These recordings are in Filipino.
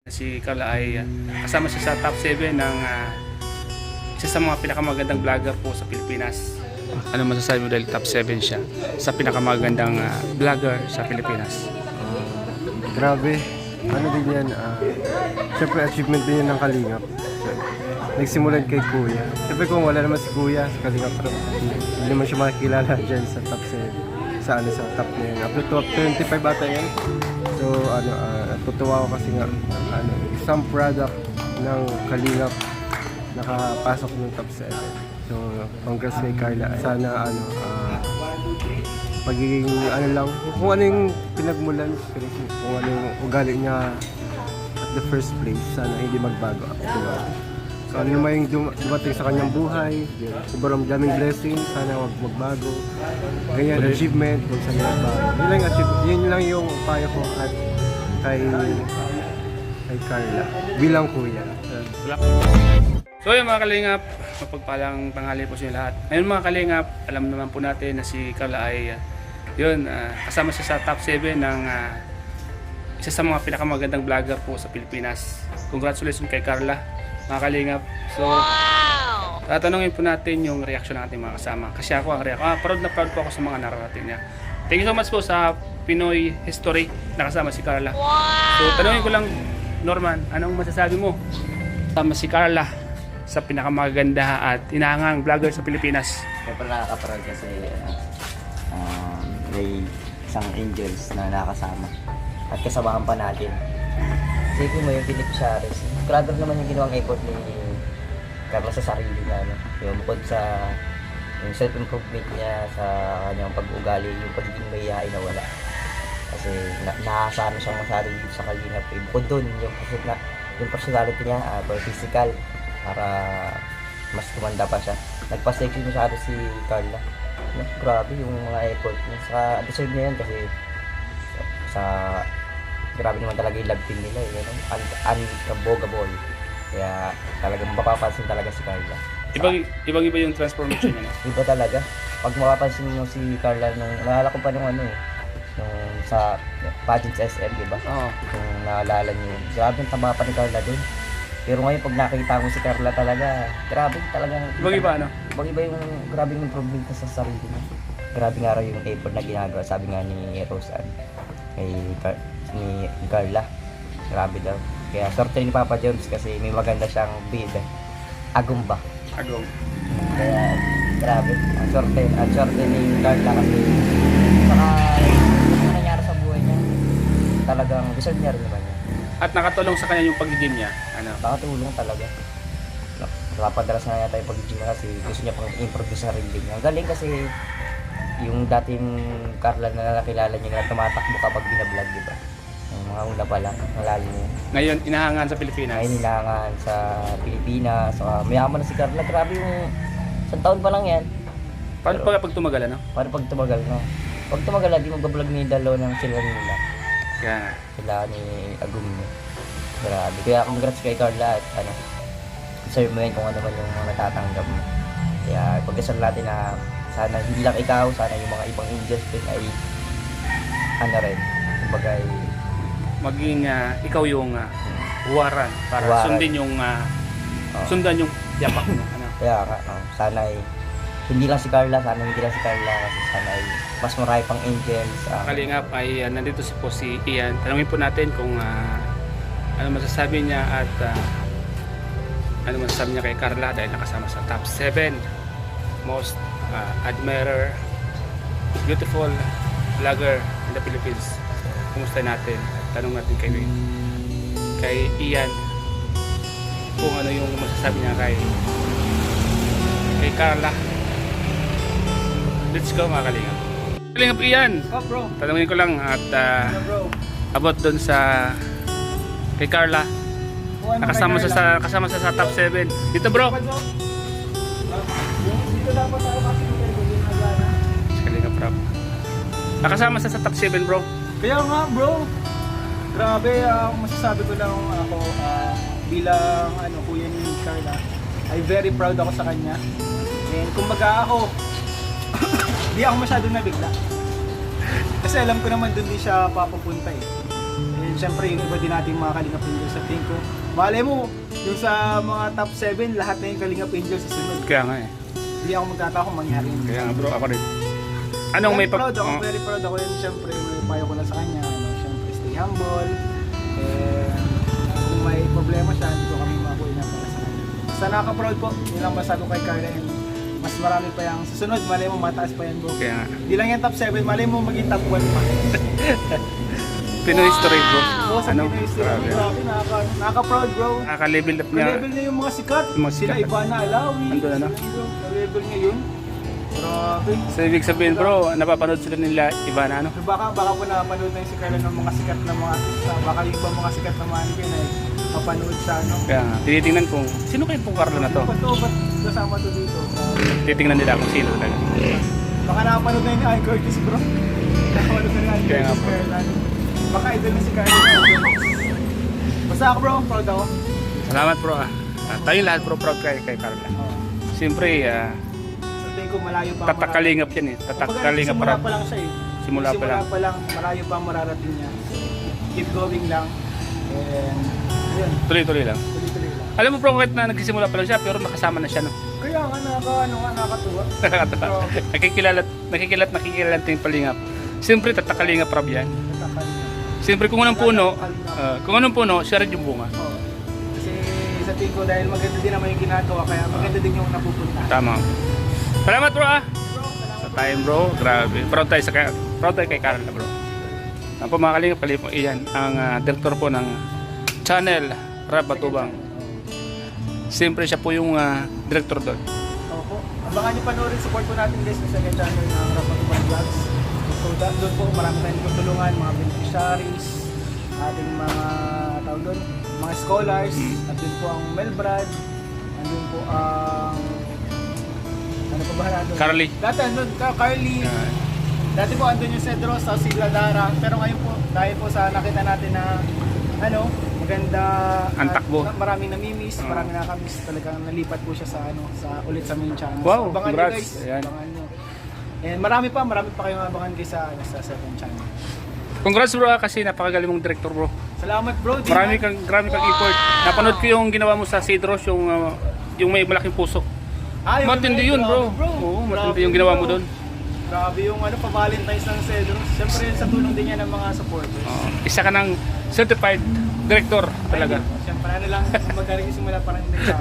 Si Carla ay kasama siya sa top 7 ng isa sa mga pinakamagandang vlogger po sa Pilipinas. Ano masasabi mo dahil top 7 siya sa pinakamagandang vlogger sa Pilipinas? Grabe, ano din yan, syempre achievement din yan ng Kalingap. Nagsimulan kay Kuya. Syempre kung wala naman si Kuya sa Kalingap, pero hindi naman siya makikilala dyan sa top 7, sa top na yan. Up to top 25 ata yan. So natutuwa ako kasi nga isang product ng Kalingap nakapasok ng top 7. So congrats kay Carla. Sana pagiging lang, kung ano yung pinagmulan, kung ano yung ugali niya at the first place, sana hindi magbago. Diba? So ano naman yung dumating sa kanyang buhay, sobrang daming blessings, sana wag magbago. Ganyan, achievement, kung saan magbago. Yun lang yung payo ko at kay Carla, bilang kuya. So yun mga Kalingap, mapagpalang tanghali po sa inyo lahat. Ngayon mga Kalingap, alam naman po natin na si Carla ay kasama siya sa top 7 ng isa sa mga pinakamagandang vlogger po sa Pilipinas. Congratulations kay Carla mga Kalingap. So tatanungin po natin yung reaction ng ating mga kasama. Kasi ako ang proud na proud po ako sa mga nararating niya. Thank you so much po sa Pinoy History na kasama si Carla. So tanungin ko lang, Norman, anong masasabi mo kasama si Carla sa pinakamaganda at inahangang vlogger sa Pilipinas? Siyempre nakaka-proud kasi may isang angels na nakasama at kasamahan pa natin. Isipin mo yung Philip Charis, grabe naman yung ginawang effort ni Carla sa sarili niya, no? Yung bukod sa yung self-improvement niya sa kanyang pag-ugali, yung pagiging mahihain na wala. Kasi nakasama siyang masyado dito sa Kalingap. Bukod dun, yung personality niya, physical, para mas tumanda pa siya. Nagpa-sexy masyado si Carla. Grabe yung mga effort niya. Saka deserve niya yan kasi grabe naman talaga yung love team nila. Unbogable. Kaya talagang mapapansin talaga si Carla. Ibang-iba yung transformation niya. Iba talaga. Pag mapapansin mo si Carla, naalala ko pa nung sa Pageants SM, diba? Oo. Kung naalala niyo, grabe yung taba pa ni Carla dun. Pero ngayon pag nakita mo si Carla talaga, grabe talagang Ibang-iba ano? Ibang-iba yung grabe yung improvement na sa sarili niya. Grabe nga raw yung effort na ginagawa, sabi nga ni Roseanne ni Carla. Grabe daw. Kaya sorte ni Papa Jones kasi may maganda siyang bid. Agumba. Agong. Kaya grabe. Ang sorte ni Carla kasi saka yung nangyari sa buhay niya, talagang deserve niya rin naman niya. At nakatulong sa kanya yung pag-gym niya. Nakatulong talaga. Napadalas na yata yung pag-gym niya kasi gusto niya pang improve sa sarili niya. Ang galing kasi yung dating Carla na nakilala niya na tumatakbo kapag binablog, diba? Yung mga una pa lang, nalala niya. Ngayon, inahangan sa Pilipinas. Ngayon nilangan sa Pilipinas. So, mayaman na si Carla. Grabe yung isang taon pa lang yan. Paano pag tumagal ano? Paano pag tumagal, no? Pag tumagal, di magbablog ni Dalo ng sila nila. Kaya nga. Sila ni Agum niya. Grabe. Kaya congrats kay Carla at deserve mo yun kung ano man yung mga natatanggap mo. Kaya pagkasal natin na sana hindi lang ikaw, sana yung mga ibang angels din ay kumbaga ay Maging ikaw yung huwaran para Huwaran. sundin yung sundan yung yapak mo. Ano? kaya nga, sana ay hindi lang si Carla, sana hindi lang si Carla kasi sana ay mas marami pang angels. Kalingap ay nandito po si Ian. Tanungin po natin kung ano masasabi niya at ano masasabi niya kay Carla dahil nakasama sa top 7 most admirer, beautiful vlogger in the Philippines. Kumusta natin? Tanong natin kay Ian kung ano yung masasabi niya kay Carla. Let's go mga Kalingap. Kalingap Ian! Oh bro, Tanungin ko lang at bro. about doon sa kay Carla. Kasama sa top 7. Dito bro. Dito dapat ako kasi Kalingap Rob. Nakasama sa top 7 bro. Kaya nga bro, grabe, masasabi ko lang ako bilang kuya ni Carla, ay very proud ako sa kanya. And kumbaga ako, di ako masyadong nabigla. Kasi alam ko naman doon din siya papapunta eh. And syempre yung iba din nating mga Kalingap Angels sa tingin ko. Malay mo, yung sa mga top 7, lahat na yung Kalingap Angels sa sunod. Kaya nga eh. Hindi ako magtataka kung mangyari yun. Kaya nga bro, ako rin. Anong may proud ako, very proud ako yun. Syempre, may payo ko lang sa kanya. Ano, syempre, stay humble. Kung may problema siya, hindi ko kami makuha na para sa kanya. Basta nakaka-proud po. Yun lang masabi ko kay Carla. And mas marami pa yung susunod. Malay mo, mataas pa yan bro. Kaya nga. Hindi lang yung top 7, malay mo maging top 1 pa. Pinoy history bro. Oo, sa Pinoy history. Grabe. Grabe, nakaka-proud bro. Nakaka-level up niya. Ka-level niya yung mga sikat. Yung mga Sila sikat. Ivana Alawi. Andun na, no? Ka-level niya yun. Grabe. So ibig sabihin bro, napapanood sila nila Ivana ano? Baka po napanood na yung si Carla ng mga sikat na mga artista. Baka yung iba mga sikat na mannequin ay mapanood sa ano. Kaya nga, tinitingnan kung sino kayong pong Carla na to. Ba't to? Ba't kasama to dito? Titingnan nila kung sino talaga. Baka napanood na yun ni Ann Curtis bro. Napanood na ni Ann Kaya nga Curtis po. Carla. Baka idol na si Carla. Basta ako bro, proud ako. Salamat bro ah. Tayong lahat bro, proud kay Carla. Siyempre, Sa tingin ko malayo pa. tatakalingap yan eh. Tatakalingap Simula para pa lang siya eh. Simula pa lang. Malayo pa ang mararating niya. So, keep going lang. And, ayun, Tuloy-tuloy lang. tuloy-tuloy lang. Alam mo bro, kahit na nagsisimula pa lang siya, pero nakasama na siya no. Kaya nga, nakakatuwa. Nakakatawa. Nakikilat yung palingap. Siyempre, tatakalingap rab yan. Siyempre, kung anong puno, siya rin yung bunga. Oo. Kasi sa tingin ko dahil maganda din naman yung ginagawa, kaya maganda din yung napupunta. Tama. Salamat bro ah. Sa time bro, grabe. Proud tayo kay Carla bro. Ang po mga kalingap, kalipong iyan, ang director po ng channel Rab Batubang. Siyempre siya po yung director doon. Opo. Abangan nyo panoorin, support po natin guys sa second channel ng Rapatuban Vlogs. So doon po marami tayong tutulungan, mga beneficiaries, ating mga tawag doon, mga scholars, at doon po ang Melbrad, andun po ang ano pa ba doon? Carly. Dati andun, Carly. Dati po andun yung Cedros, sa Sigla Dara, pero ngayon po, dahil po sa nakita natin na ano, maganda Ang takbo. maraming namimiss, maraming nakakamiss, talagang nalipat po siya sa ano, sa ulit sa main channel. Wow, So, abangan nyo congrats. guys, Ayan. abangan nyo. And marami pa kayong abangan guys sa second channel. Congrats bro kasi napakagaling mong director bro. Salamat bro. Marami kang effort. Napanood ko yung ginawa mo sa Cedros, yung may malaking puso. Yung Matindi yun bro. Oo, matindi yung ginawa mo doon. Grabe yung ano, pa-Valentine's ng Cedros. Siyempre sa tulong din yan ng mga supporters. Isa ka ng certified director talaga. Ay, siyempre ano lang, kung magaling simula parang hindi sa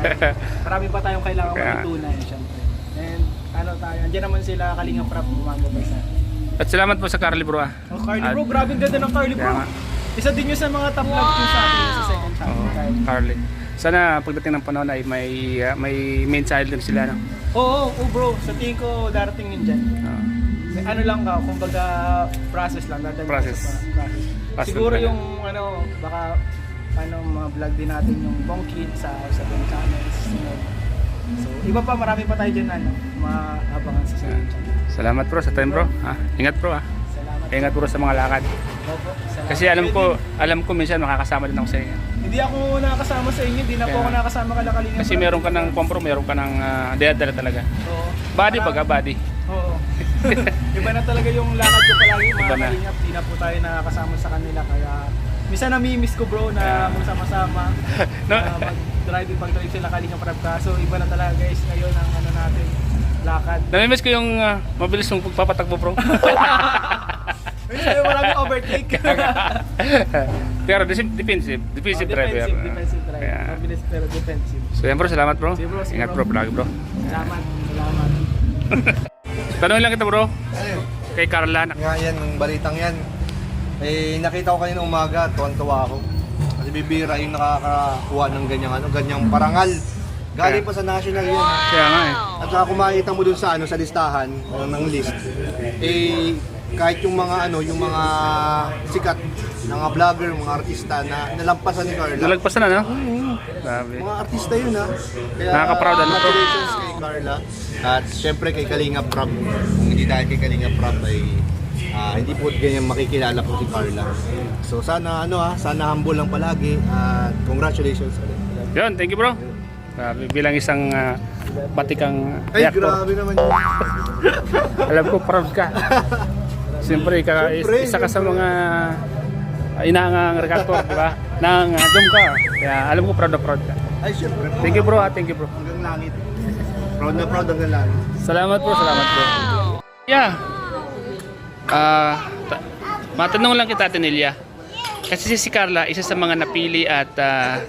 marami pa tayong kailangan matutunan siyempre. And ano tayo, andyan naman sila Kalingap Rap gumagabay sa atin. At salamat po sa Carly bro ah. Oh, Carly bro, grabe ang ganda ng Carly bro. Kaya nga. Isa din yun sa mga top vlog ko sa atin sa second channel. Carly. Sana pagdating ng panahon ay may main child din sila no. Oo, bro, sa tingin ko darating yun dyan. May ano lang ka, kumbaga process lang, dadalhin Process. sa process. Fast Siguro food yung ano, baka mga vlog din natin yung Bongkid sa second channels. So, iba pa, marami pa tayo dyan maabangan sa second channel. Salamat bro sa time bro. Ingat bro Salamat. Ingat bro sa mga lakad. Opo, salamat. Kasi alam ko minsan makakasama din ako sa inyo. Hindi ako nakasama sa inyo, hindi na po Kaya- ako nakasama kalakalingan. Kasi meron ka ng kompro, meron ka ng dala talaga. Oo. Body baga body. Oo. Iba na talaga yung lakad ko palagi, Iba mga na. kalingap. Di na po tayo nakakasama sa kanila. Kaya, minsan namimiss ko bro na Yeah. magsama-sama. No. Pag-drive sila kalingap rap ka. So, iba na talaga guys ngayon ang ano natin, lakad. Namimiss ko yung mabilis mong pagpapatakbo bro. Minsan maraming overtake. Pero defensive driver. Defensive driver. Kaya, Mabilis pero defensive. so yan bro, salamat bro. Sige, bro. Sige, Ingat bro. bro, palagi bro. Salamat. Tanungin lang kita bro. Kay Carla. Nga yan, ng balitang yan. Eh, nakita ko kanina umaga, tuwan-tuwa ako. Kasi bibira yung nakakakuha ng ganyang parangal. Galing pa sa national yun. Kaya nga eh. At saka kung makikita mo dun sa sa listahan ng list, eh kahit yung mga sikat na mga vlogger, mga artista na nalampasan ni Carla. Nalagpasan na no? Grabe. Mga artista yun ha. Kaya Nakaka-proud, ano? congratulations kay Carla. At syempre kay Kalingap Rap. Kung hindi dahil kay Kalingap Rap ay hindi po ganyan makikilala po si Carla. So sana sana humble lang palagi at congratulations ulit. Yun, thank you bro. Grabe, bilang isang batikang Ay, reactor. grabe naman yun. Alam ko proud ka. Siyempre, isa ka sa mga Inangang redactor, di ba? Nang Dom ka. Kaya alam ko proud na proud ka. Ay, syempre. Thank you bro, thank you bro. Hanggang langit. Proud na proud hanggang langit. Salamat bro, salamat bro. Yeah. Matanong lang kita, Tenilya. Kasi si Carla, isa sa mga napili at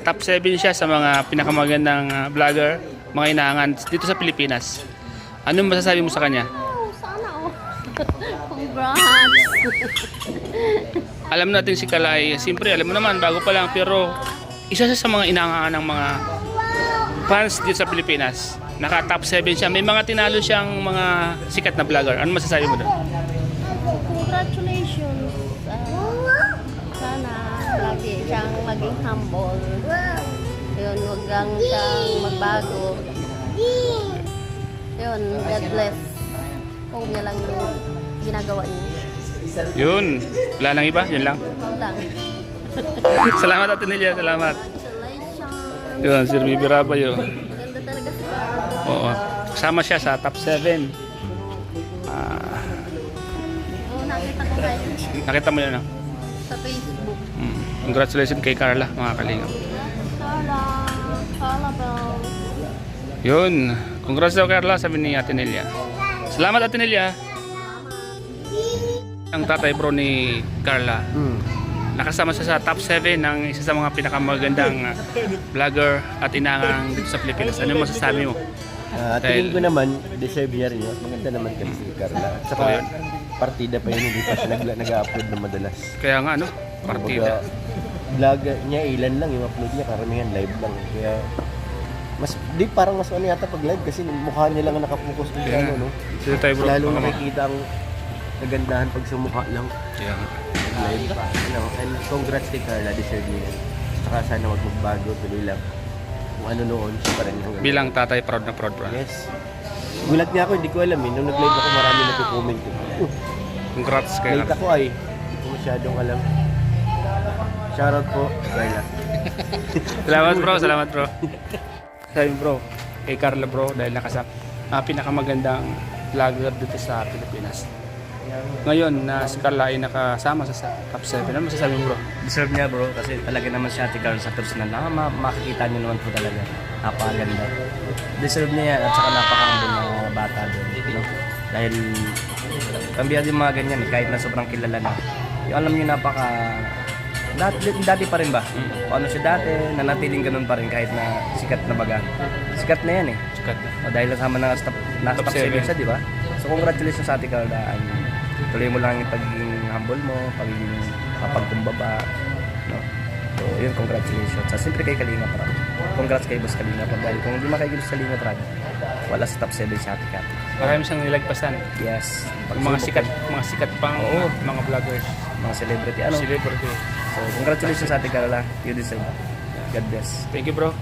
top 7 siya sa mga pinakamagandang vlogger, mga inaangan dito sa Pilipinas. Anong masasabi mo sa kanya? Sana oh. Congrats. Alam natin si Carla ay, siyempre alam mo naman, bago pa lang, pero isa siya sa mga inaangan ng mga fans dito sa Pilipinas. Naka top 7 siya. May mga tinalo siyang mga sikat na vlogger. Ano masasabi mo doon? Congratulations. Sana lagi siyang maging humble. Yun, huwag lang siyang magbago. Yun, God bless. Kung niya lang yung ginagawa niya. Yun. Wala nang iba? Yun lang. Yun lang. Salamat Ate Nelia. Salamat. Congratulations. Yun, Sir Bibira pa yun. Maganda talaga siya. Oo. Kasama siya sa top 7. Oo, nakita ko kayo Nakita mo yun, no? sa Facebook. Congratulations kay Carla, mga kalingap. Carla Bell. Yun. Congrats daw Carla, sabi ni Ate Nelia. Salamat Ate Nelia. Ang tatay bro ni Carla. Nakasama siya sa top 7 ng isa sa mga pinakamagandang vlogger at inangang dito sa Pilipinas. Ano masasabi mo? Tingin ko naman, deserve niya rin yun. Maganda naman kasi si Carla. At saka, partida pa yun, hindi pa siya nag-upload na madalas. Kaya nga ano, partida. Vlog niya, ilan lang yung upload niya, karamihan live lang. Kaya, parang mas ano yata pag live kasi mukha niya lang ang nakapokus dun sa ano, no? Sino tayo bro? Lalo nakikita ang kagandahan pag sa mukha lang. Kaya nga. Live pa. And congrats kay Carla, deserve niya yan. Saka sana wag magbago, tuloy lang. Kung ano noon, siya pa rin hanggang. Bilang tatay, proud na proud bro. Yes. Gulat niya ako, hindi ko alam eh. Nung nag-live ako, marami nagko-comment ko. Congrats kay Late Carla. ako ay. Hindi ko masyadong alam. Shoutout po, Carla. Salamat bro, salamat bro. Sabi bro, kay Carla bro, dahil pinakamagandang vlogger dito sa Pilipinas. Ngayon na si Carla ay nakasama sa top 7. Ano masasabi mo bro? Deserve niya bro kasi talaga naman si Ate Carla sa personal na makikita niyo naman po talaga. Napakaganda. Deserve niya yan at saka napaka-humble na bata doon. No? Dahil kambiya din mga ganyan kahit na sobrang kilala na. Yung alam niyo dati pa rin ba? O ano siya dati, nanatiling ganun pa rin kahit na sikat na baga. Sikat na yan eh. Sikat na. O dahil nasama na sa top 7 siya, di ba? So congratulations sa Ate Carla. Tuloy mo lang yung pagiging humble mo, pagiging kapagkumbaba. No? So yun, congratulations. Sa siyempre kay Kalinga Prab. Congrats kay Boss Kalinga Prab. Dahil kung hindi makikita sa Kalinga Prab, wala sa top 7 si Ate Kat. Marami siyang nilagpasan. Yes. Mga sikat pang mga vloggers. Mga celebrity. Celebrity. So congratulations sa Ate Carla. You deserve. God bless. Thank you bro.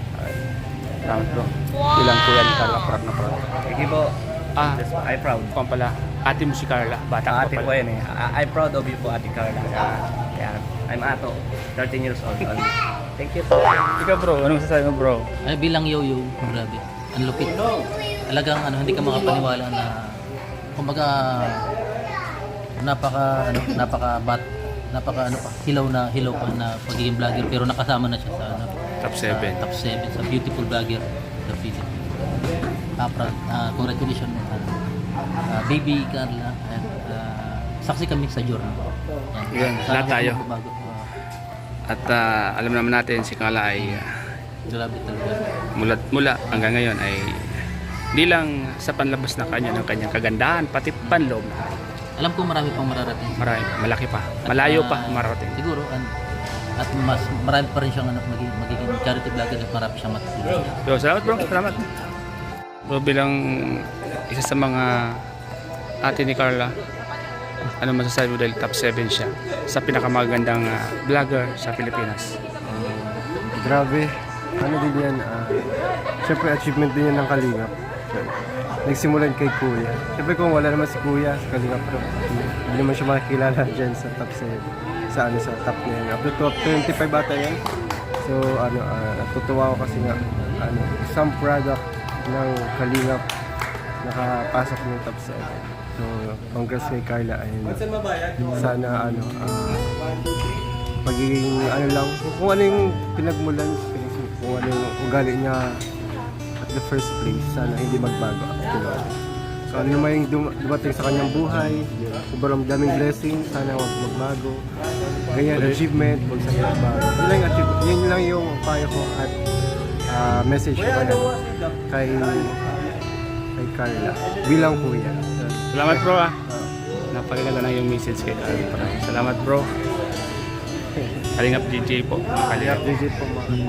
Salamat bro. Bilang kuya ni Carla, proud na proud. Thank you po. I'm proud. Kung pala, ate mo si Carla, bata Ate pa po pala. yan eh. I'm proud of you po, Ate Carla. Kaya, I'm Ato, 13 years old only. Thank you po. Ikaw bro, anong sasabi mo bro? Ay, bilang yo-yo, grabe. Ang lupit. Talagang hindi ka makapaniwala na kumbaga hilaw pa na pagiging vlogger pero nakasama na siya sa Top 7. top 7 sa beautiful vlogger sa Philippines. Congratulations baby Carla and saksi kami sa journey. Yun, lahat tayo. Bago. At alam naman natin si Carla ay Grabe talaga. mula hanggang ngayon ay hindi lang sa panlabas na kanya ng kanyang kagandahan, pati panloob na. Alam ko marami pang mararating. Malaki pa. Malayo pa marating. Siguro at mas marami pa rin siyang magiging charity vlogger at marami siyang matutulong. So, salamat bro, salamat. Bro, bilang isa sa mga ate ni Carla, ano masasabi mo dahil top 7 siya sa pinakamagandang vlogger sa Pilipinas? Grabe. Ano din yan, syempre achievement din yan ng Kalingap. Nagsimulan kay Kuya. Syempre kung wala naman si Kuya sa Kalingap, hindi naman siya makikilala dyan sa top 7. Sa top niya yan. Up to top 25 bata yan. So natutuwa ako kasi nga some product ng Kalingap nakapasok ng top 7. So congrats kay Carla and sana pagiging ano lang, kung ano yung pinagmulan, kung ano yung ugali niya at the first place, sana hindi magbago after all. So ano naman yung dumating sa kanyang buhay, sobrang daming blessing, sana huwag magbago. Ganyan, achievement, huwag sana magbago. Yun lang yung payo ko at message ko kay Carla bilang kuya. Salamat bro ah. Napakaganda na yung message kay Carla. Salamat bro. Kalingap DJ po. Kalingap Legit po mga